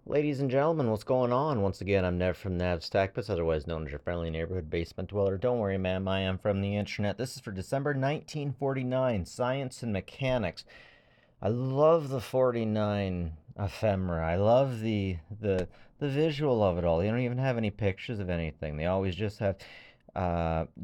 Ladies and gentlemen, what's going on? Once again, I'm Nev from Nev's Tacpus, otherwise known as your friendly neighborhood basement dweller. Don't worry, ma'am, I am from the internet. This is for December 1949, Science and Mechanics. I love the 49 ephemera. I love the visual of it all. They don't even have any pictures of anything. They always just have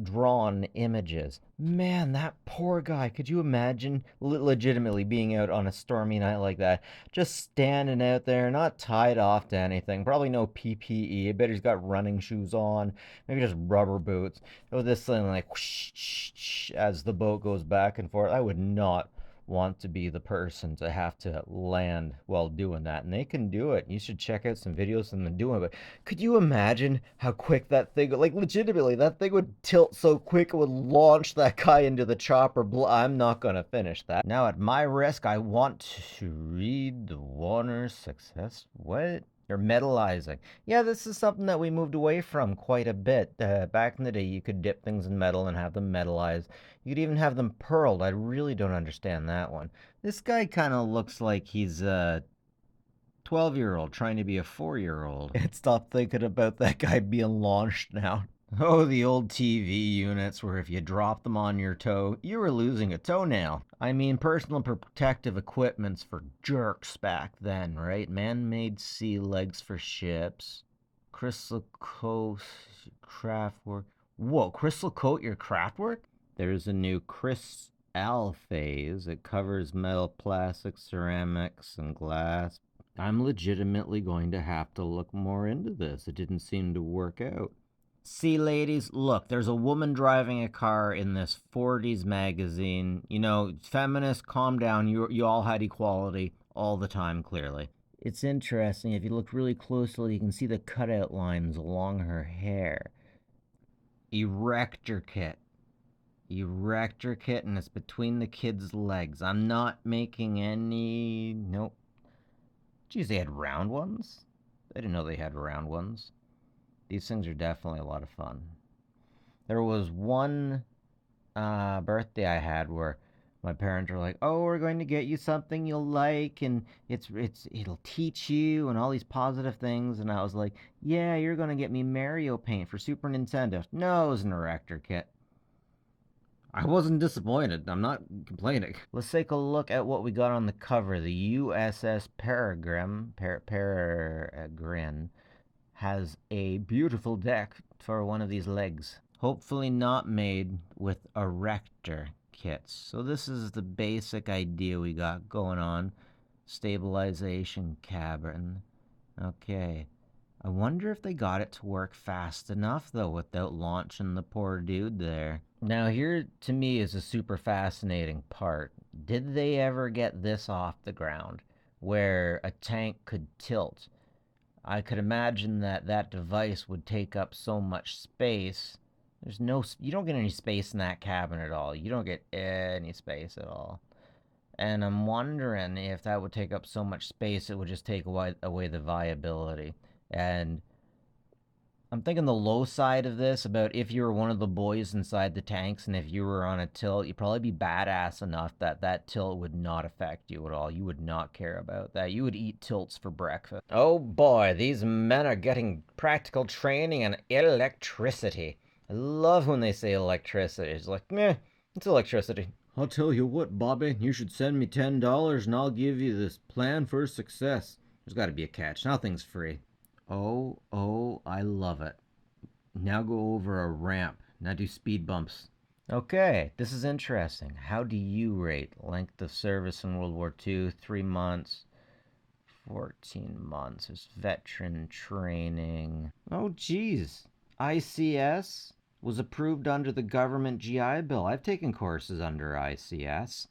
drawn images. Man, that poor guy. Could you imagine legitimately being out on a stormy night like that? Just standing out there, not tied off to anything. Probably no PPE. I bet he's got running shoes on. Maybe just rubber boots. With this thing like whoosh, as the boat goes back and forth. I would not want to be the person to have to land while doing that, and they can do it. You should check out some videos of them doing it. But could you imagine how quick that thing, like legitimately, that thing would tilt so quick it would launch that guy into the chopper? I'm not gonna finish that. Now, at my risk, I want to read the Warner success. What? Or metallizing. Yeah, this is something that we moved away from quite a bit. Back in the day, you could dip things in metal and have them metallized. You could even have them pearled. I really don't understand that one. This guy kind of looks like he's a 12-year-old trying to be a 4-year-old. And stop thinking about that guy being launched now. Oh, the old TV units where if you dropped them on your toe, you were losing a toenail. I mean, personal protective equipments for jerks back then, right? Man-made sea legs for ships. Crystal coat craft work. Whoa, crystal coat your craft work? There's a new Crystal phase. It covers metal, plastic, ceramics, and glass. I'm legitimately going to have to look more into this. It didn't seem to work out. See, ladies, look, there's a woman driving a car in this 40s magazine. You know, feminists, calm down. You all had equality all the time, clearly. It's interesting. If you look really closely, you can see the cutout lines along her hair. Erector kit. Erector kit, and it's between the kid's legs. I'm not making any... Nope. Geez, they had round ones? I didn't know they had round ones. These things are definitely a lot of fun. There was one birthday I had where my parents were like, "Oh, we're going to get you something you'll like, and it'll teach you and all these positive things." And I was like, "Yeah, you're going to get me Mario Paint for Super Nintendo." No, it was an Erector kit. I wasn't disappointed. I'm not complaining. Let's take a look at what we got on the cover. The USS Peregrine has a beautiful deck for one of these legs. Hopefully not made with Erector kits. So this is the basic idea we got going on. Stabilization cabin. Okay. I wonder if they got it to work fast enough, though, without launching the poor dude there. Now, here, to me, is a super fascinating part. Did they ever get this off the ground, where a tank could tilt? I could imagine that that device would take up so much space. You don't get any space in that cabin at all. You don't get any space at all. And I'm wondering if that would take up so much space, it would just take away the viability. And I'm thinking the low side of this about if you were one of the boys inside the tanks and if you were on a tilt, you'd probably be badass enough that that tilt would not affect you at all. You would not care about that. You would eat tilts for breakfast. Oh boy, these men are getting practical training in electricity. I love when they say electricity. It's like, meh, it's electricity. I'll tell you what, Bobby, you should send me $10 and I'll give you this plan for success. There's got to be a catch. Nothing's free. Oh, I love it. Now go over a ramp. Now do speed bumps. Okay, this is interesting. How do you rate length of service in World War II? 3 months, 14 months. There's veteran training. Oh, geez. ICS was approved under the government GI Bill. I've taken courses under ICS.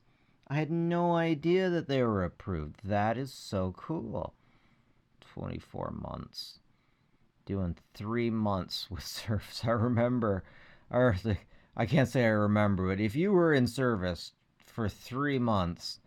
I had no idea that they were approved. That is so cool. 24 months. Doing 3 months with service. I remember, I can't say I remember, but if you were in service for 3 months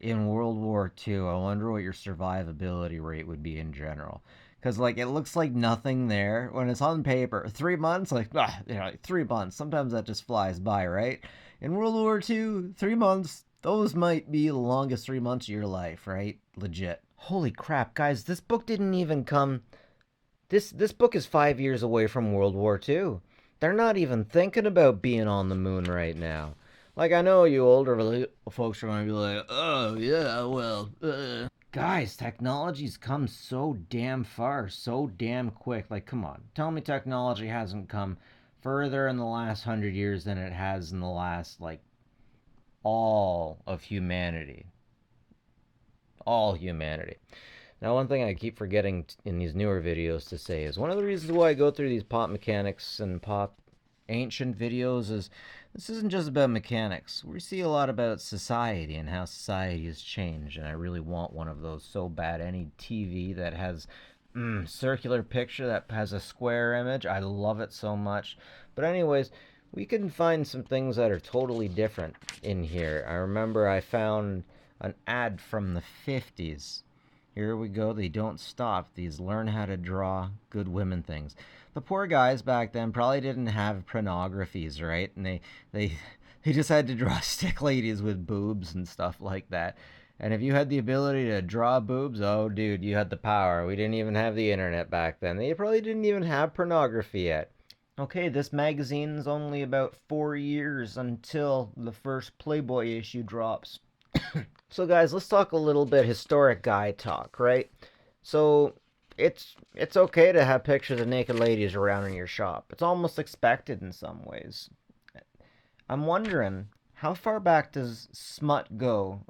in World War II, I wonder what your survivability rate would be in general. Because, like, it looks like nothing there when it's on paper. 3 months, like 3 months. Sometimes that just flies by, right? In World War II, 3 months, those might be the longest 3 months of your life, right? Legit. Holy crap, guys, this book didn't even come. This book is 5 years away from World War II. They're not even thinking about being on the moon right now. Like, I know you older folks are going to be like, oh, yeah, well, Guys, technology's come so damn far, so damn quick. Like, come on. Tell me technology hasn't come further in the last 100 years than it has in the last, like, all of humanity. All humanity. Now, one thing I keep forgetting in these newer videos to say is one of the reasons why I go through these pop mechanics and pop ancient videos is this isn't just about mechanics. We see a lot about society and how society has changed, and I really want one of those so bad. Any TV that has circular picture that has a square image, I love it so much. But anyways, we can find some things that are totally different in here. I remember I found an ad from the 50s. Here we go. They don't stop. These learn how to draw good women things. The poor guys back then probably didn't have pornographies, right? And they they just had to draw stick ladies with boobs and stuff like that. And if you had the ability to draw boobs, oh dude, you had the power. We didn't even have the internet back then. They probably didn't even have pornography yet. Okay, this magazine's only about 4 years until the first Playboy issue drops. So guys, let's talk a little bit historic guy talk, right? So it's okay to have pictures of naked ladies around in your shop. It's almost expected in some ways. I'm wondering how far back does smut go?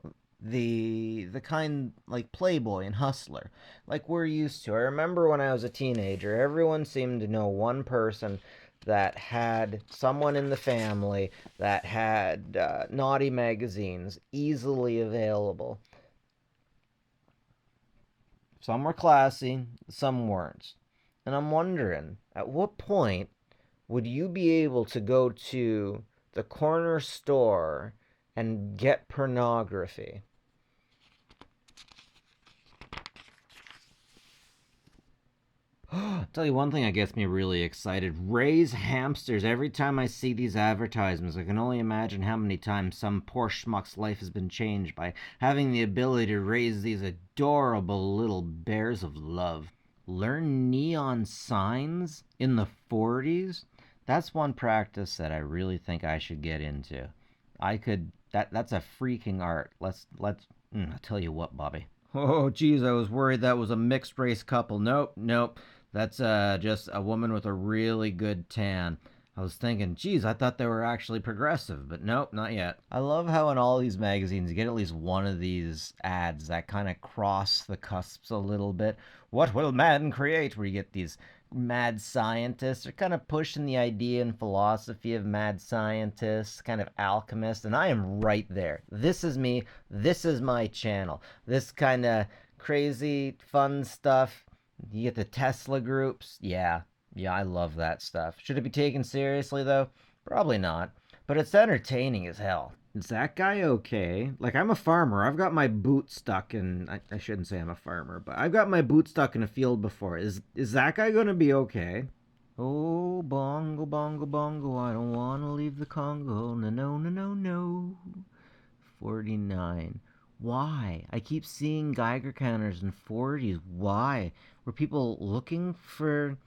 The kind like Playboy and Hustler, like we're used to. I remember when I was a teenager, everyone seemed to know one person that had someone in the family that had naughty magazines easily available. Some were classy, some weren't. And I'm wondering, at what point would you be able to go to the corner store and get pornography? I'll tell you one thing that gets me really excited. Raise hamsters. Every time I see these advertisements, I can only imagine how many times some poor schmuck's life has been changed by having the ability to raise these adorable little bears of love. Learn neon signs in the 40s? That's one practice that I really think I should get into. I could that's a freaking art. I'll tell you what, Bobby. Oh, geez, I was worried that was a mixed race couple. Nope, nope. That's just a woman with a really good tan. I was thinking, geez, I thought they were actually progressive, but nope, not yet. I love how in all these magazines you get at least one of these ads that kind of cross the cusps a little bit. What will man create? Where you get these mad scientists. They're kind of pushing the idea and philosophy of mad scientists, kind of alchemists, and I am right there. This is me. This is my channel. This kind of crazy, fun stuff. You get the Tesla groups. Yeah, I love that stuff. Should it be taken seriously, though? Probably not. But it's entertaining as hell. Is that guy okay? Like, I'm a farmer. I've got my boot stuck in. I shouldn't say I'm a farmer, but I've got my boot stuck in a field before. Is that guy gonna be okay? Oh, bongo, bongo, bongo. I don't wanna leave the Congo. No, no, no, no, no. 49. Why? I keep seeing Geiger counters in 40s. Why? Were people looking for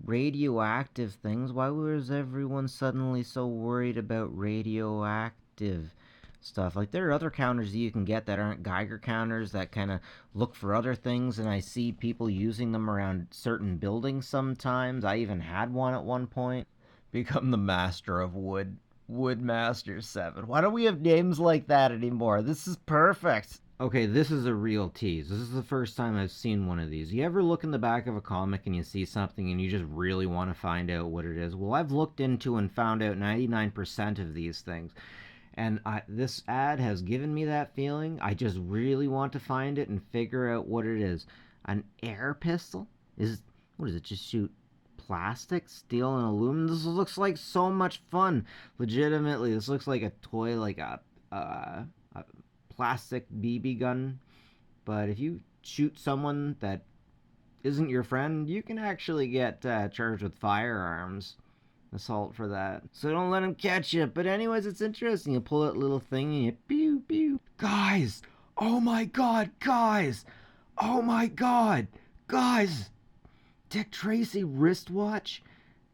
radioactive things? Why was everyone suddenly so worried about radioactive stuff? Like, there are other counters that you can get that aren't Geiger counters that kind of look for other things, and I see people using them around certain buildings sometimes. I even had one at one point. Become the master of wood. Woodmaster 7. Why don't we have names like that anymore? This is perfect. Okay, this is a real tease. This is the first time I've seen one of these. You ever look in the back of a comic and you see something and you just really want to find out what it is? Well, I've looked into and found out 99% of these things. And this ad has given me that feeling. I just really want to find it and figure out what it is. An air pistol? What is it? Just shoot plastic, steel, and aluminum. This looks like so much fun. Legitimately, this looks like a toy, like a plastic BB gun. But if you shoot someone that isn't your friend, you can actually get charged with firearms assault for that. So don't let them catch you. But anyways, it's interesting. You pull that little thing and you pew pew. Guys, oh my god, guys! Oh my god! Guys! Dick Tracy wristwatch?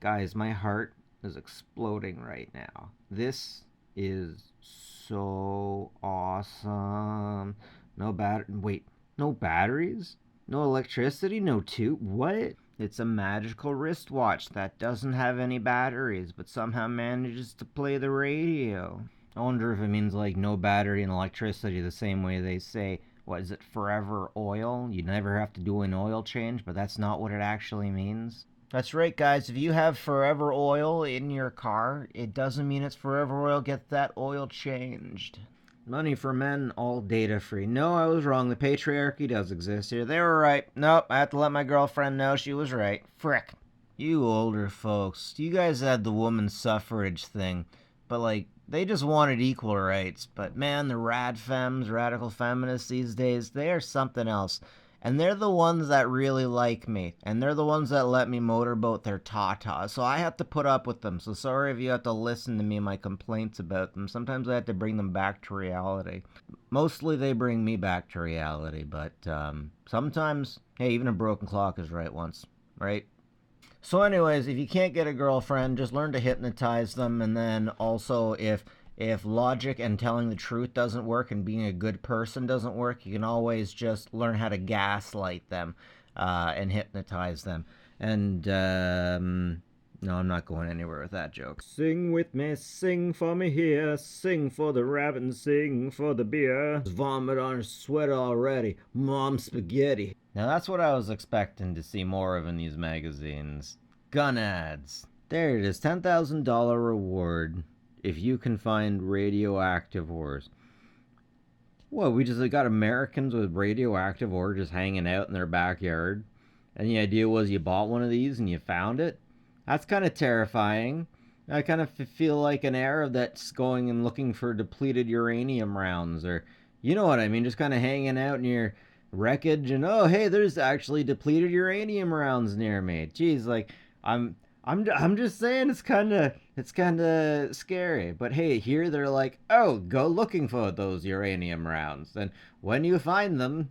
Guys, my heart is exploding right now. This is so awesome. No batteries? No electricity? No tube? What? It's a magical wristwatch that doesn't have any batteries, but somehow manages to play the radio. I wonder if it means like no battery and electricity the same way they say, what is it, forever oil? You never have to do an oil change, but that's not what it actually means. That's right, guys. If you have forever oil in your car, it doesn't mean it's forever oil. Get that oil changed. Money for men, all data free. No, I was wrong. The patriarchy does exist here. They were right. Nope, I have to let my girlfriend know she was right. Frick. You older folks, you guys had the woman suffrage thing, but like, they just wanted equal rights. But man, the radical feminists these days, they are something else. And they're the ones that really like me. And they're the ones that let me motorboat their tatas. So I have to put up with them. So sorry if you have to listen to me and my complaints about them. Sometimes I have to bring them back to reality. Mostly they bring me back to reality. But sometimes, hey, even a broken clock is right once. Right? So anyways, if you can't get a girlfriend, just learn to hypnotize them. And then also, if logic and telling the truth doesn't work and being a good person doesn't work, you can always just learn how to gaslight them and hypnotize them. And no, I'm not going anywhere with that joke. Sing with me, sing for me here, sing for the rabbit and sing for the beer. Vomit on her sweat already, mom spaghetti. Now that's what I was expecting to see more of in these magazines. Gun ads. There it is, $10,000 reward if you can find radioactive ores. What, we just got Americans with radioactive ore just hanging out in their backyard? And the idea was you bought one of these and you found it? That's kind of terrifying. I kind of feel like an Arab that's going and looking for depleted uranium rounds, or you know what I mean, just kind of hanging out near wreckage and oh hey, there's actually depleted uranium rounds near me. Geez, like I'm just saying it's kind of scary. But hey, here they're like, oh, go looking for those uranium rounds, and when you find them,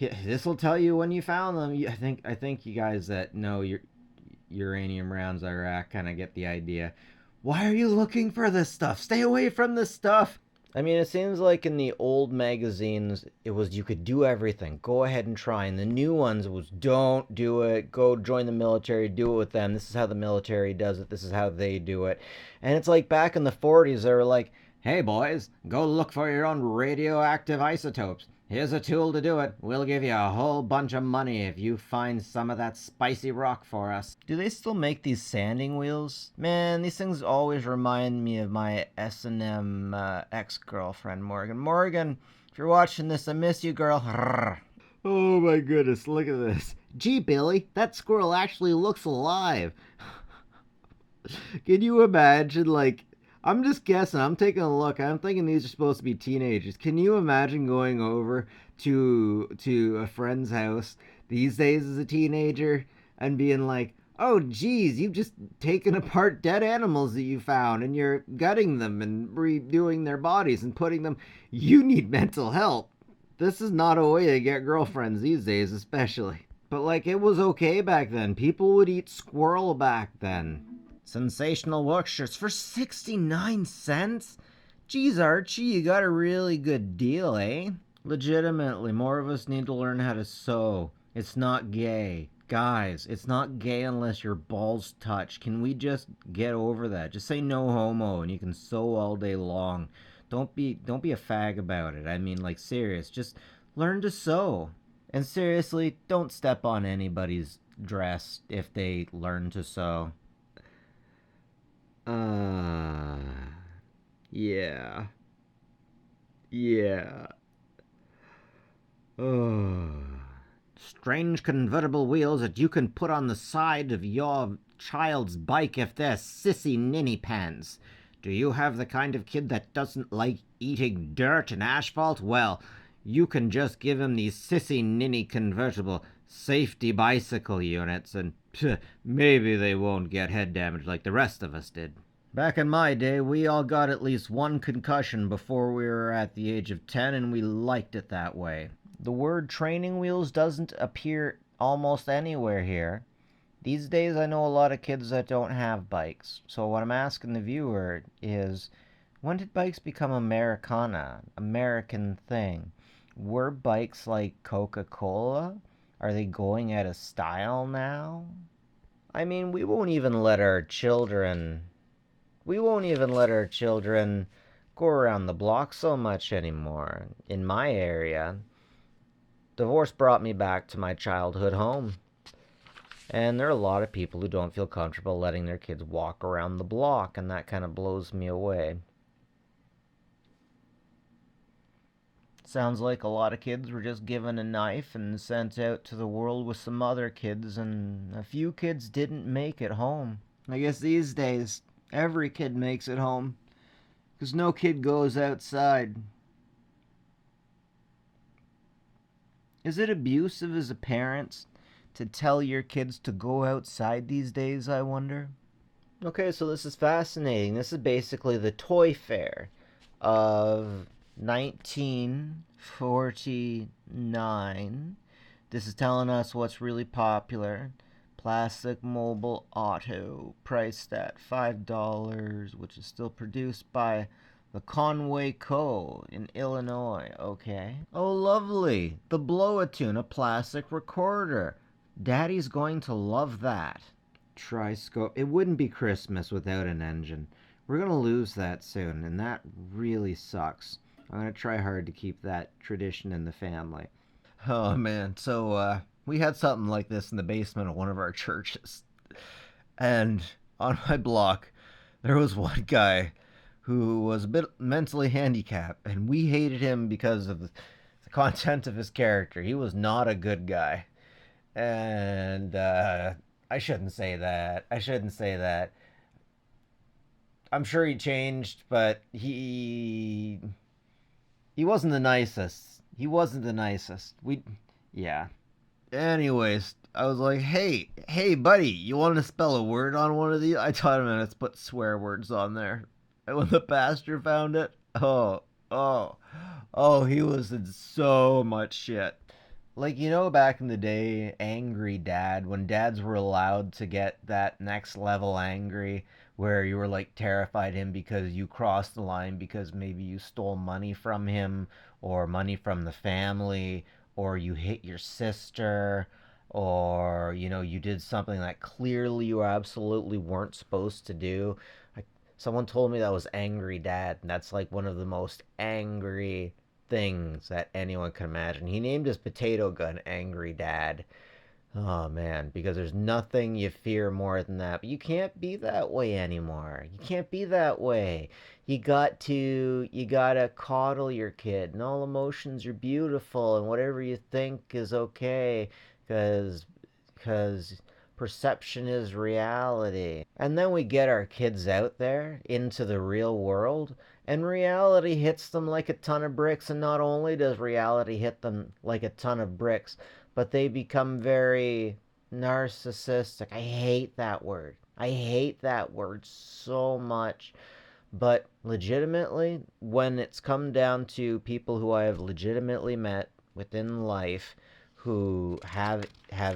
this will tell you when you found them. I think you guys that know your uranium rounds Iraq kind of get the idea. Why are you looking for this stuff? Stay away from this stuff. I mean, it seems like in the old magazines, it was you could do everything. Go ahead and try. And the new ones, it was don't do it. Go join the military. Do it with them. This is how the military does it. This is how they do it. And it's like back in the 40s, they were like, hey, boys, go look for your own radioactive isotopes. Here's a tool to do it. We'll give you a whole bunch of money if you find some of that spicy rock for us. Do they still make these sanding wheels? Man, these things always remind me of my S&M ex-girlfriend, Morgan. Morgan, if you're watching this, I miss you, girl. Oh my goodness, look at this. Gee, Billy, that squirrel actually looks alive. Can you imagine, like, I'm just guessing. I'm taking a look. I'm thinking these are supposed to be teenagers. Can you imagine going over to a friend's house these days as a teenager and being like, "Oh, geez, you've just taken apart dead animals that you found and you're gutting them and redoing their bodies and putting them. You need mental help. This is not a way to get girlfriends these days, especially." But like, it was okay back then. People would eat squirrel back then. Sensational work shirts for 69 cents? Geez, Archie, you got a really good deal, eh? Legitimately, more of us need to learn how to sew. It's not gay. Guys, it's not gay unless your balls touch. Can we just get over that? Just say no homo and you can sew all day long. Don't be a fag about it. I mean, like, serious. Just learn to sew. And seriously, don't step on anybody's dress if they learn to sew. Yeah. Yeah. Oh. Strange convertible wheels that you can put on the side of your child's bike if they're sissy ninny pants. Do you have the kind of kid that doesn't like eating dirt and asphalt? Well, you can just give him these sissy ninny convertible safety bicycle units and maybe they won't get head damage like the rest of us did. Back in my day, we all got at least one concussion before we were at the age of 10, and we liked it that way. The word training wheels doesn't appear almost anywhere here. These days, I know a lot of kids that don't have bikes. So, what I'm asking the viewer is, when did bikes become American thing? Were bikes like Coca-Cola? Are they going out of style now? I mean, we won't even let our children go around the block so much anymore. In my area, divorce brought me back to my childhood home. And there are a lot of people who don't feel comfortable letting their kids walk around the block, and that kind of blows me away. Sounds like a lot of kids were just given a knife and sent out to the world with some other kids, and a few kids didn't make it home. I guess these days, every kid makes it home, because no kid goes outside. Is it abusive as a parent to tell your kids to go outside these days, I wonder? Okay, so this is fascinating. This is basically the toy fair of 1949. This is telling us what's really popular. Plastic Mobile Auto, priced at $5, which is still produced by the Conway Co. in Illinois. Okay. Oh, lovely. The Blow-A-Tune, a plastic recorder. Daddy's going to love that. Triscope. It wouldn't be Christmas without an engine. We're going to lose that soon, and that really sucks. I'm going to try hard to keep that tradition in the family. Oh, man. So, we had something like this in the basement of one of our churches. And on my block, there was one guy who was a bit mentally handicapped, and we hated him because of the content of his character. He was not a good guy. And I shouldn't say that. I shouldn't say that. I'm sure he changed, but he wasn't the nicest. He wasn't the nicest. Yeah. Anyways, I was like, hey, buddy, you want to spell a word on one of these? I taught him how to put swear words on there. And when the pastor found it, oh, he was in so much shit. Like, back in the day, angry dad, when dads were allowed to get that next level angry, where you were like terrified him because you crossed the line because maybe you stole money from him or money from the family or you hit your sister or you did something that clearly you absolutely weren't supposed to do. Like, someone told me that was angry dad, and that's like one of the most angry things that anyone can imagine. He named his potato gun Angry Dad. Oh man, because there's nothing you fear more than that. But you can't be that way anymore. You can't be that way. You gotta coddle your kid, and all emotions are beautiful, and whatever you think is okay, because perception is reality. And then we get our kids out there into the real world, and reality hits them like a ton of bricks. And not only does reality hit them like a ton of bricks, but they become very narcissistic. I hate that word. I hate that word so much. But legitimately, when it's come down to people who I have legitimately met within life who have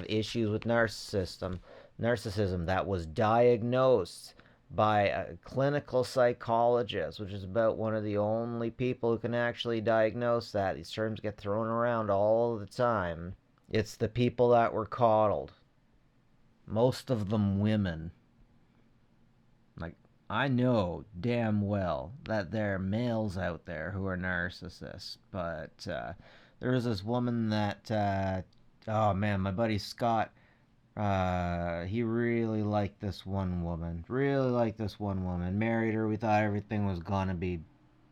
issues with narcissism that was diagnosed by a clinical psychologist, which is about one of the only people who can actually diagnose that. These terms get thrown around all the time. It's the people that were coddled. Most of them women. Like, I know damn well that there are males out there who are narcissists, but there was this woman that, oh man, my buddy Scott, he really liked this one woman. Really liked this one woman. Married her. We thought everything was gonna be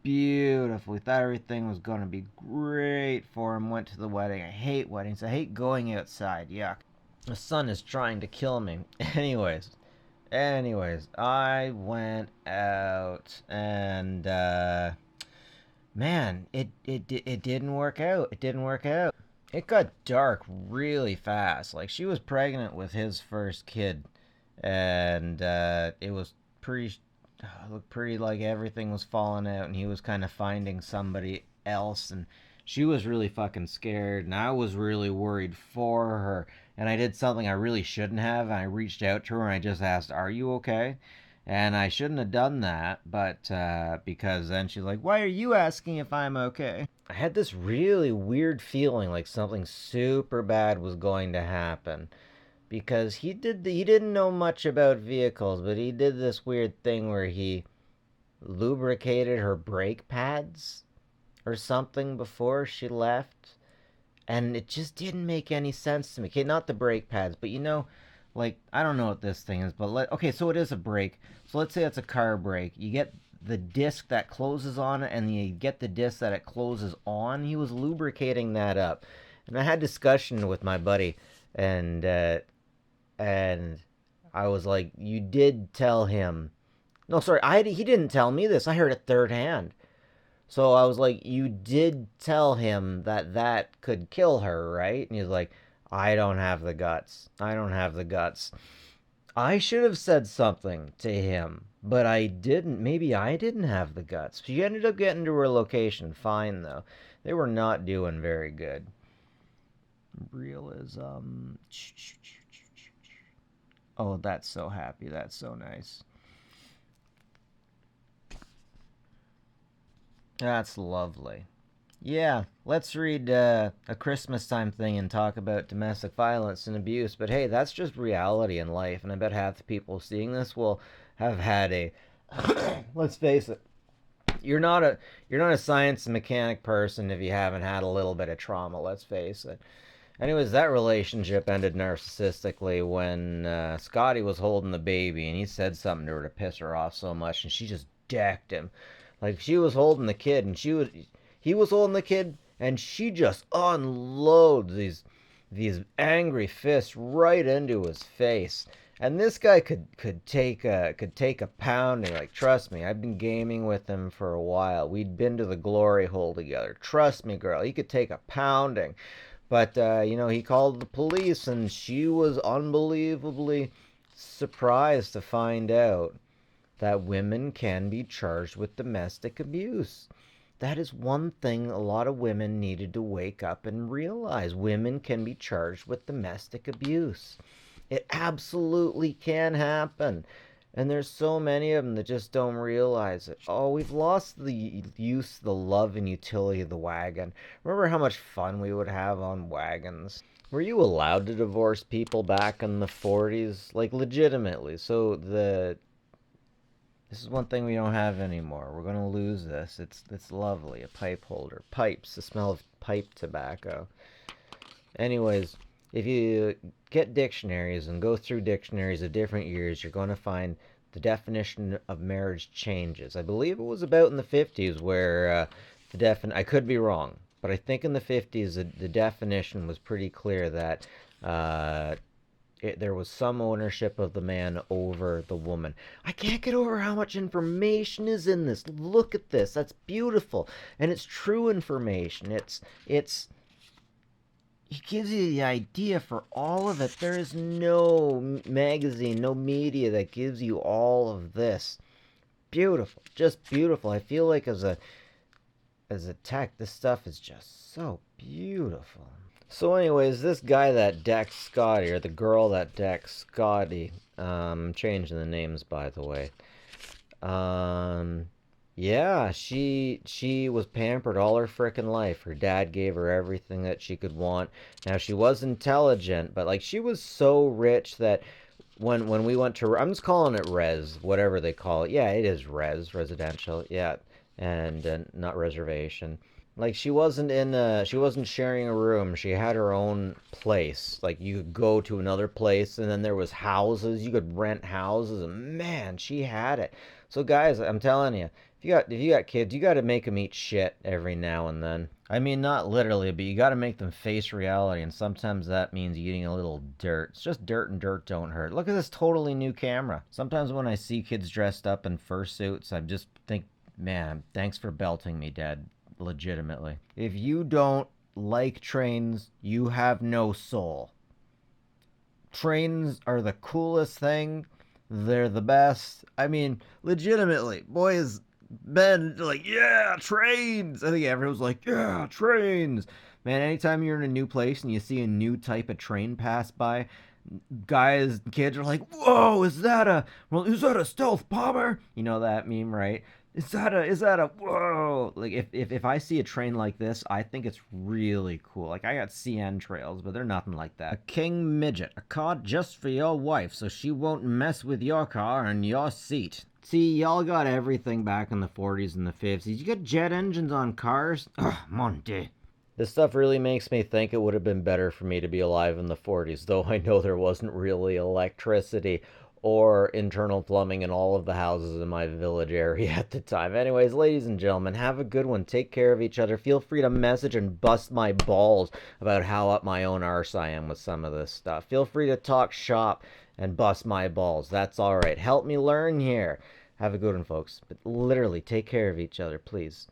beautiful. We thought everything was gonna be great for him. Went to the wedding. I hate weddings. I hate going outside. Yuck. The sun is trying to kill me. Anyways, I went out and man, it didn't work out. It didn't work out. It got dark really fast. Like, she was pregnant with his first kid, and it was pretty. Looked pretty like everything was falling out, and he was kind of finding somebody else, and She was really fucking scared, and I was really worried for her. And I did something I really shouldn't have. And I reached out to her and I just asked, "Are you okay?" And I shouldn't have done that, but because then she's like, "Why are you asking if I'm okay?" I had this really weird feeling like something super bad was going to happen because he didn't know much about vehicles, but he did this weird thing where he lubricated her brake pads or something before she left, and it just didn't make any sense to me. Okay, not the brake pads, but like I don't know what this thing is, but okay, so it is a brake. So let's say it's a car brake. You get the disc that closes on it, and you get the disc that it closes on. He was lubricating that up, and I had discussion with my buddy, and and I was like, "You did tell him." No, sorry, he didn't tell me this. I heard it third hand. So I was like, "You did tell him that that could kill her, right?" And he's like, "I don't have the guts. I don't have the guts." I should have said something to him, but I didn't. Maybe I didn't have the guts. She ended up getting to her location fine, though. They were not doing very good. Realism. Oh, that's so happy. That's so nice. That's lovely. Yeah, let's read a Christmas time thing and talk about domestic violence and abuse. But hey, that's just reality in life, and I bet half the people seeing this will have had a. Let's face it, you're not a science mechanic person if you haven't had a little bit of trauma. Let's face it. Anyways, that relationship ended narcissistically when Scotty was holding the baby, and he said something to her to piss her off so much, and she just decked him. Like she was holding the kid, and he was holding the kid, and she just unloads these angry fists right into his face. And this guy could take a pounding. Like trust me, I've been gaming with him for a while. We'd been to the glory hole together. Trust me, girl, he could take a pounding. But he called the police, and she was unbelievably surprised to find out that women can be charged with domestic abuse. That is one thing a lot of women needed to wake up and realize. Women can be charged with domestic abuse. It absolutely can happen. And there's so many of them that just don't realize it. Oh, we've lost the use, the love, and utility of the wagon. Remember how much fun we would have on wagons? Were you allowed to divorce people back in the 40s? Like, legitimately. So, this is one thing we don't have anymore. We're going to lose this. It's lovely. A pipe holder. Pipes. The smell of pipe tobacco. Anyways, if you get dictionaries and go through dictionaries of different years, you're going to find the definition of marriage changes. I believe it was about in the 50s where I could be wrong, but I think in the 50s the definition was pretty clear that there was some ownership of the man over the woman. I can't get over how much information is in this. Look at this. That's beautiful, and it's true information. It's he gives you the idea for all of it. There is no magazine, no media that gives you all of this. Beautiful, just beautiful. I feel like as a tech, this stuff is just so beautiful. So, anyways, this guy that decks Scotty, or the girl that decks Scotty, changing the names by the way. Um, yeah, she was pampered all her frickin' life. Her dad gave her everything that she could want. Now she was intelligent, but like she was so rich that when we went to I'm just calling it res, whatever they call it. Yeah, it is residential. Yeah, and not reservation. Like she wasn't sharing a room. She had her own place. Like you could go to another place, and then there was houses. You could rent houses, and man, she had it. So guys, I'm telling you, if you got kids, you got to make them eat shit every now and then. I mean, not literally, but you got to make them face reality, and sometimes that means eating a little dirt. It's just dirt, and dirt don't hurt. Look at this totally new camera. Sometimes when I see kids dressed up in fursuits, I just think, man, thanks for belting me, Dad. Legitimately. If you don't like trains, you have no soul. Trains are the coolest thing. They're the best. I mean, legitimately, boys, men like, yeah, trains. I think everyone's like, yeah, trains. Man, anytime you're in a new place and you see a new type of train pass by, guys, kids are like, whoa, is that a stealth bomber? You know that meme, right? Is that a whoa? Like if I see a train like this, I think it's really cool. Like I got CN trails, but they're nothing like that. A king midget, a car just for your wife, so she won't mess with your car and your seat. See, y'all got everything back in the 40s and the 50s. You got jet engines on cars? Ugh, mon dieu. This stuff really makes me think it would have been better for me to be alive in the 40s, though I know there wasn't really electricity or internal plumbing in all of the houses in my village area at the time. Anyways, ladies and gentlemen, have a good one. Take care of each other. Feel free to message and bust my balls about how up my own arse I am with some of this stuff. Feel free to talk shop and bust my balls. That's all right. Help me learn here. Have a good one, folks. But literally, take care of each other, please.